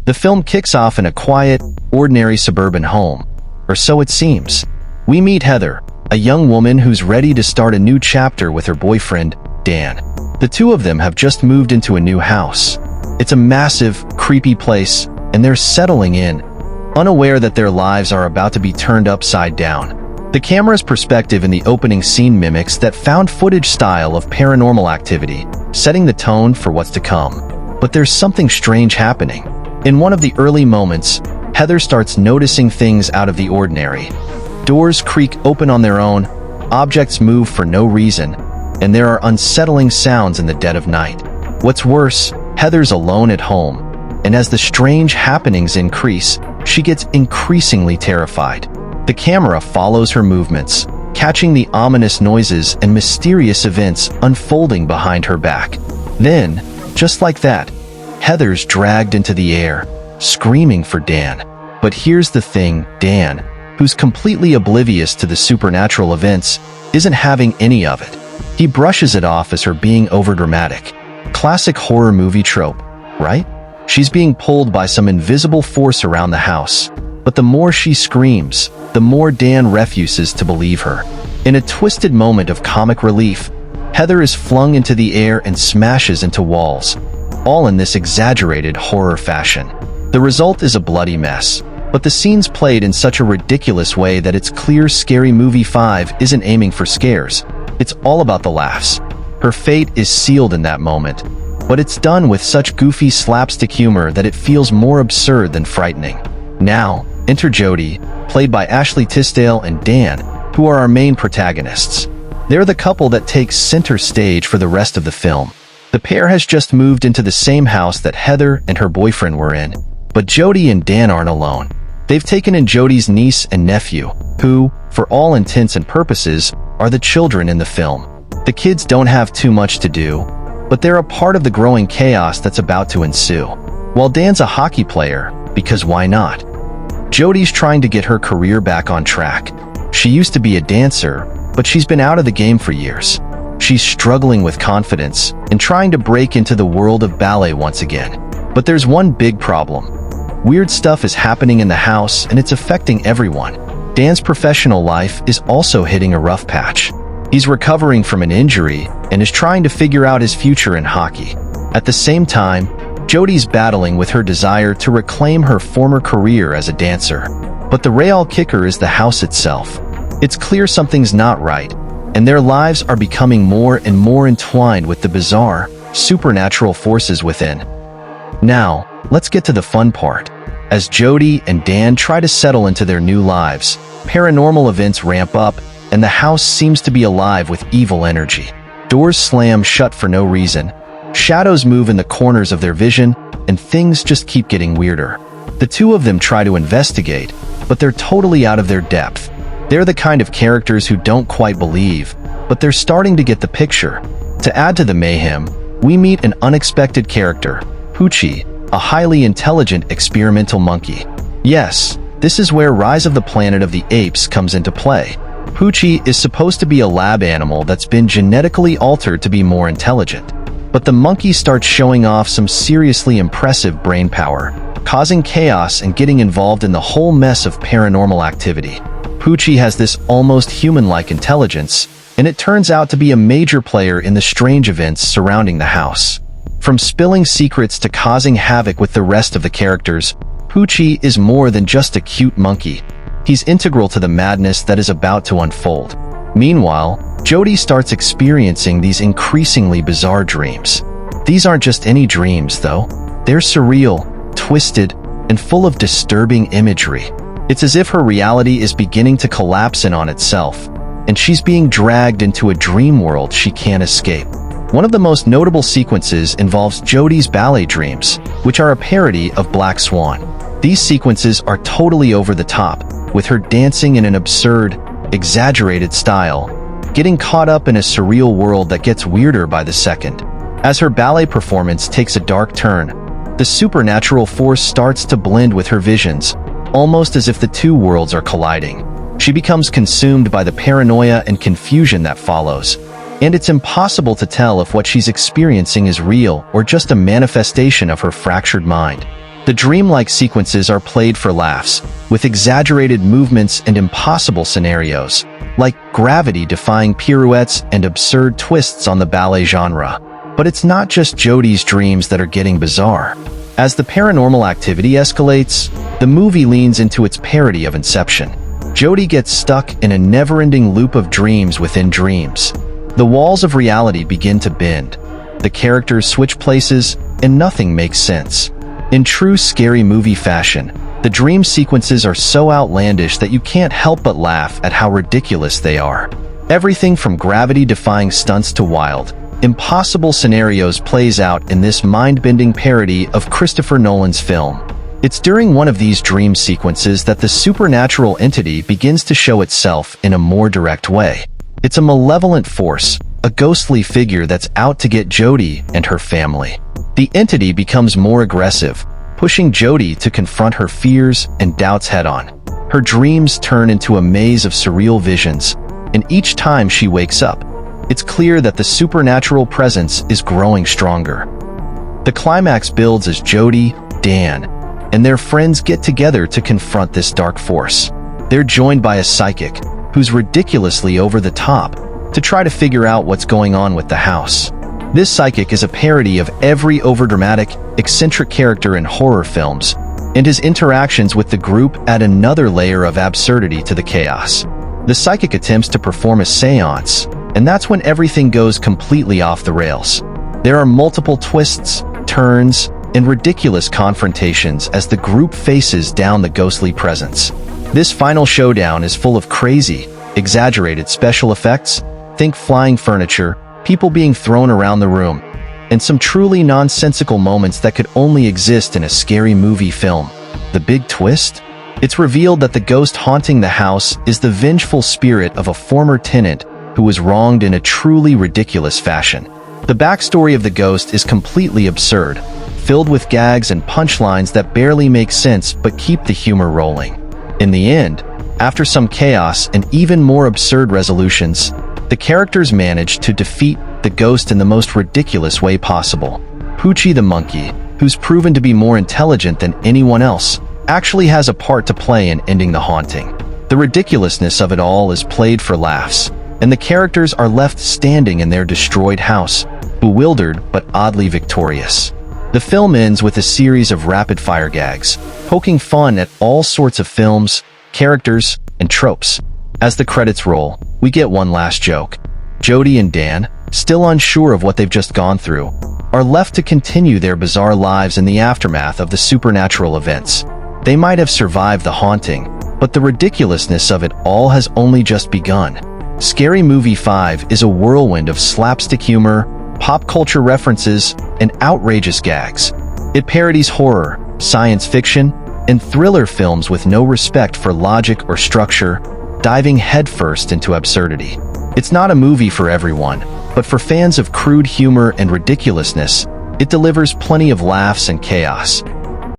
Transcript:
The film kicks off in a quiet, ordinary suburban home, or so it seems. We meet Heather, a young woman who's ready to start a new chapter with her boyfriend, Dan. The two of them have just moved into a new house. It's a massive, creepy place, and they're settling in, unaware that their lives are about to be turned upside down. The camera's perspective in the opening scene mimics that found footage style of Paranormal Activity, setting the tone for what's to come. But there's something strange happening. In one of the early moments, Heather starts noticing things out of the ordinary. Doors creak open on their own, objects move for no reason, and there are unsettling sounds in the dead of night. What's worse, Heather's alone at home, and as the strange happenings increase, she gets increasingly terrified. The camera follows her movements, catching the ominous noises and mysterious events unfolding behind her back. Then, just like that, Heather's dragged into the air, screaming for Dan. But here's the thing, Dan, who's completely oblivious to the supernatural events, isn't having any of it. He brushes it off as her being overdramatic. Classic horror movie trope, right? She's being pulled by some invisible force around the house. But the more she screams, the more Dan refuses to believe her. In a twisted moment of comic relief, Heather is flung into the air and smashes into walls, all in this exaggerated horror fashion. The result is a bloody mess, but the scene's played in such a ridiculous way that it's clear Scary Movie 5 isn't aiming for scares. It's all about the laughs. Her fate is sealed in that moment, but it's done with such goofy slapstick humor that it feels more absurd than frightening. Now, enter Jody, played by Ashley Tisdale, and Dan, who are our main protagonists. They're the couple that takes center stage for the rest of the film. The pair has just moved into the same house that Heather and her boyfriend were in, but Jody and Dan aren't alone. They've taken in Jody's niece and nephew, who, for all intents and purposes, are the children in the film. The kids don't have too much to do, but they're a part of the growing chaos that's about to ensue. While Dan's a hockey player, because why not? Jody's trying to get her career back on track. She used to be a dancer, but she's been out of the game for years. She's struggling with confidence and trying to break into the world of ballet once again. But there's one big problem. Weird stuff is happening in the house and it's affecting everyone. Dan's professional life is also hitting a rough patch. He's recovering from an injury and is trying to figure out his future in hockey. At the same time, Jody's battling with her desire to reclaim her former career as a dancer. But the real kicker is the house itself. It's clear something's not right, and their lives are becoming more and more entwined with the bizarre, supernatural forces within. Now, let's get to the fun part. As Jody and Dan try to settle into their new lives, paranormal events ramp up, and the house seems to be alive with evil energy. Doors slam shut for no reason. Shadows move in the corners of their vision, and things just keep getting weirder. The two of them try to investigate, but they're totally out of their depth. They're the kind of characters who don't quite believe, but they're starting to get the picture. To add to the mayhem, we meet an unexpected character, Poochie, a highly intelligent experimental monkey. Yes, this is where Rise of the Planet of the Apes comes into play. Poochie is supposed to be a lab animal that's been genetically altered to be more intelligent. But the monkey starts showing off some seriously impressive brain power, causing chaos and getting involved in the whole mess of Paranormal Activity. Poochie has this almost human-like intelligence, and it turns out to be a major player in the strange events surrounding the house. From spilling secrets to causing havoc with the rest of the characters, Poochie is more than just a cute monkey. He's integral to the madness that is about to unfold. Meanwhile, Jody starts experiencing these increasingly bizarre dreams. These aren't just any dreams, though. They're surreal, twisted, and full of disturbing imagery. It's as if her reality is beginning to collapse in on itself, and she's being dragged into a dream world she can't escape. One of the most notable sequences involves Jody's ballet dreams, which are a parody of Black Swan. These sequences are totally over the top, with her dancing in an absurd, exaggerated style, getting caught up in a surreal world that gets weirder by the second. As her ballet performance takes a dark turn, the supernatural force starts to blend with her visions, almost as if the two worlds are colliding. She becomes consumed by the paranoia and confusion that follows, and it's impossible to tell if what she's experiencing is real or just a manifestation of her fractured mind. The dreamlike sequences are played for laughs, with exaggerated movements and impossible scenarios, like gravity-defying pirouettes and absurd twists on the ballet genre. But it's not just Jodie's dreams that are getting bizarre. As the paranormal activity escalates, the movie leans into its parody of Inception. Jodie gets stuck in a never-ending loop of dreams within dreams. The walls of reality begin to bend. The characters switch places, and nothing makes sense. In true scary movie fashion, the dream sequences are so outlandish that you can't help but laugh at how ridiculous they are. Everything from gravity-defying stunts to wild, impossible scenarios plays out in this mind-bending parody of Christopher Nolan's film. It's during one of these dream sequences that the supernatural entity begins to show itself in a more direct way. It's a malevolent force, a ghostly figure that's out to get Jodie and her family. The entity becomes more aggressive, pushing Jodie to confront her fears and doubts head-on. Her dreams turn into a maze of surreal visions, and each time she wakes up, it's clear that the supernatural presence is growing stronger. The climax builds as Jodie, Dan, and their friends get together to confront this dark force. They're joined by a psychic, who's ridiculously over the top, to try to figure out what's going on with the house. This psychic is a parody of every overdramatic, eccentric character in horror films, and his interactions with the group add another layer of absurdity to the chaos. The psychic attempts to perform a seance, and that's when everything goes completely off the rails. There are multiple twists, turns, and ridiculous confrontations as the group faces down the ghostly presence. This final showdown is full of crazy, exaggerated special effects. Think flying furniture, people being thrown around the room, and some truly nonsensical moments that could only exist in a scary movie film. The big twist? It's revealed that the ghost haunting the house is the vengeful spirit of a former tenant who was wronged in a truly ridiculous fashion. The backstory of the ghost is completely absurd, filled with gags and punchlines that barely make sense but keep the humor rolling. In the end, after some chaos and even more absurd resolutions, the characters manage to defeat the ghost in the most ridiculous way possible. Poochie the monkey, who's proven to be more intelligent than anyone else, actually has a part to play in ending the haunting. The ridiculousness of it all is played for laughs, and the characters are left standing in their destroyed house, bewildered but oddly victorious. The film ends with a series of rapid-fire gags, poking fun at all sorts of films, characters, and tropes. As the credits roll, we get one last joke. Jodie and Dan, still unsure of what they've just gone through, are left to continue their bizarre lives in the aftermath of the supernatural events. They might have survived the haunting, but the ridiculousness of it all has only just begun. Scary Movie 5 is a whirlwind of slapstick humor, pop culture references, and outrageous gags. It parodies horror, science fiction, and thriller films with no respect for logic or structure, diving headfirst into absurdity. It's not a movie for everyone, but for fans of crude humor and ridiculousness, it delivers plenty of laughs and chaos.